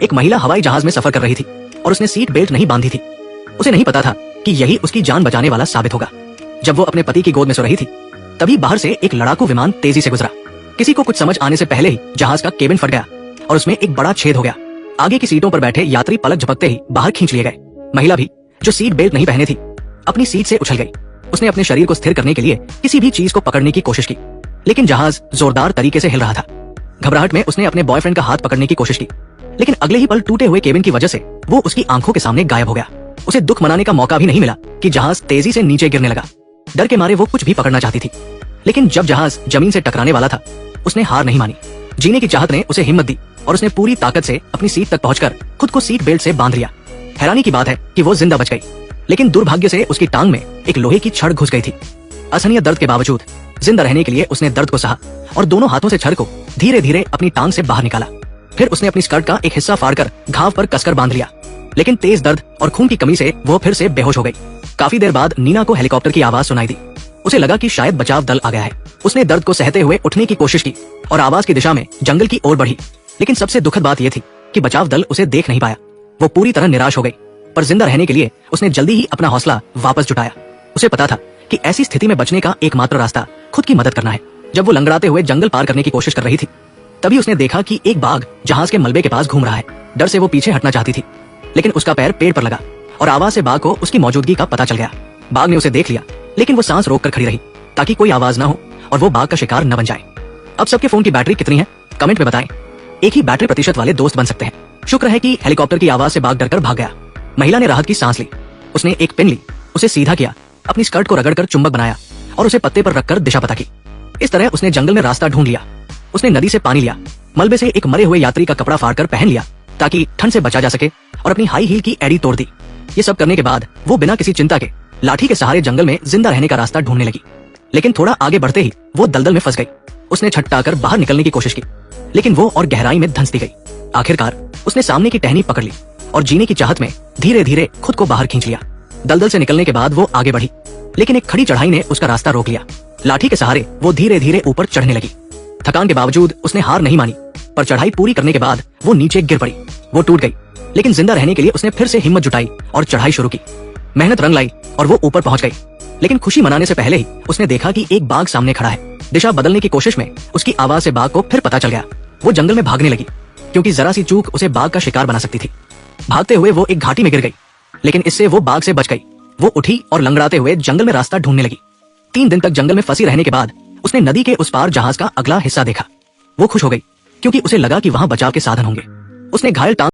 एक महिला हवाई जहाज में सफर कर रही थी और उसने सीट बेल्ट नहीं बांधी थी। उसे नहीं पता था कि यही उसकी जान बचाने वाला साबित होगा। जब वो अपने पति की गोद में सो रही थी, तभी बाहर से एक लड़ाकू विमान तेजी से गुजरा। किसी को कुछ समझ आने से पहले ही जहाज का केबिन फट गया और उसमें एक बड़ा छेद हो गया। आगे की सीटों पर बैठे यात्री पलक झपकते ही बाहर खींच लिए गए। महिला भी, जो सीट बेल्ट नहीं पहने थी, अपनी सीट से उछल गई। उसने अपने शरीर को स्थिर करने के लिए किसी भी चीज को पकड़ने की कोशिश की, लेकिन जहाज जोरदार तरीके से हिल रहा था। घबराहट में उसने अपने बॉयफ्रेंड का हाथ पकड़ने की कोशिश की, लेकिन अगले ही पल टूटे हुए केबिन की वजह से वो उसकी आंखों के सामने गायब हो गया। उसे दुख मनाने का मौका भी नहीं मिला कि जहाज तेजी से नीचे गिरने लगा। डर के मारे वो कुछ भी पकड़ना चाहती थी, लेकिन जब जहाज जमीन से टकराने वाला था, उसने हार नहीं मानी। जीने की चाहत ने उसे हिम्मत दी और उसने पूरी ताकत से अपनी सीट तक पहुंचकर खुद को सीट बेल्ट से बांध लिया। हैरानी की बात है कि वो जिंदा बच गई, लेकिन दुर्भाग्य से उसकी टांग में एक लोहे की छड़ घुस गई थी। असहनीय दर्द के बावजूद जिंदा रहने के लिए उसने दर्द को सहा और दोनों हाथों से छड़ को धीरे धीरे अपनी टांग से बाहर निकाला। फिर उसने अपनी स्कर्ट का एक हिस्सा फाड़कर घाव पर कसकर बांध लिया, लेकिन तेज दर्द और खून की कमी से वो फिर से बेहोश हो गई। काफी देर बाद नीना को हेलीकॉप्टर की आवाज सुनाई दी। उसे लगा कि शायद बचाव दल आ गया है। उसने दर्द को सहते हुए उठने की कोशिश की और आवाज की दिशा में जंगल की ओर बढ़ी, लेकिन सबसे दुखद बात यह थी कि बचाव दल उसे देख नहीं पाया। वो पूरी तरह निराश हो गई, पर जिंदा रहने के लिए उसने जल्दी ही अपना हौसला वापस जुटाया। उसे पता था कि ऐसी स्थिति में बचने का एकमात्र रास्ता खुद की मदद करना है। जब वो लंगड़ाते हुए जंगल पार करने की कोशिश कर रही थी, तभी उसने देखा कि एक बाघ जहाज के मलबे के पास घूम रहा है। डर से वो पीछे हटना चाहती थी, लेकिन उसका पैर पेड़ पर लगा और आवाज से बाघ को उसकी मौजूदगी का पता चल गया। बाघ ने उसे देख लिया, लेकिन वो सांस रोक कर खड़ी रही ताकि कोई आवाज ना हो और वो बाघ का शिकार न बन जाए। अब सबके फोन की बैटरी कितनी है, कमेंट में बताएं। एक ही बैटरी प्रतिशत वाले दोस्त बन सकते हैं। शुक्र है कि हेलीकॉप्टर की आवाज से बाघ डरकर भाग गया। महिला ने राहत की सांस ली। उसने एक पेन ली, उसे सीधा किया, अपनी स्कर्ट को रगड़कर चुंबक बनाया और उसे पत्ते पर रखकर दिशा पता की। इस तरह उसने जंगल में रास्ता ढूंढ लिया। उसने नदी से पानी लिया, मलबे से एक मरे हुए यात्री का कपड़ा फाड़कर पहन लिया ताकि ठंड से बचा जा सके, और अपनी हाई हील की एड़ी तोड़ दी। ये सब करने के बाद वो बिना किसी चिंता के लाठी के सहारे जंगल में जिंदा रहने का रास्ता ढूंढने लगी। लेकिन थोड़ा आगे बढ़ते ही वो दलदल में फंस गई। उसने छटपटाकर बाहर निकलने की कोशिश की, लेकिन वो और गहराई में धंसती गई। आखिरकार उसने सामने की टहनी पकड़ ली और जीने की चाहत में धीरे धीरे खुद को बाहर खींच लिया। दलदल से निकलने के बाद वो आगे बढ़ी, लेकिन एक खड़ी चढ़ाई ने उसका रास्ता रोक लिया। लाठी के सहारे वो धीरे धीरे ऊपर चढ़ने लगी। थकान के बावजूद उसने हार नहीं मानी, पर चढ़ाई पूरी करने के बाद वो नीचे गिर पड़ी। वो टूट गई, लेकिन जिंदा रहने के लिए उसने फिर से हिम्मत जुटाई और चढ़ाई शुरू की। मेहनत रंग लाई और वो ऊपर पहुंच गई, लेकिन खुशी मनाने से पहले ही उसने देखा कि एक बाघ सामने खड़ा है। दिशा बदलने की कोशिश में उसकी आवाज से बाघ को फिर पता चल गया। वो जंगल में भागने लगी, क्योंकि जरा सी चूक उसे बाघ का शिकार बना सकती थी। भागते हुए वो एक घाटी में गिर गई, लेकिन इससे वो बाघ से बच गई। वो उठी और लंगड़ाते हुए जंगल में रास्ता ढूंढने लगी। 3 दिन तक जंगल में फंसी रहने के बाद उसने नदी के उस पार जहाज का अगला हिस्सा देखा। वो खुश हो गई, क्योंकि उसे लगा कि वहां बचाव के साधन होंगे। उसने घायल टांग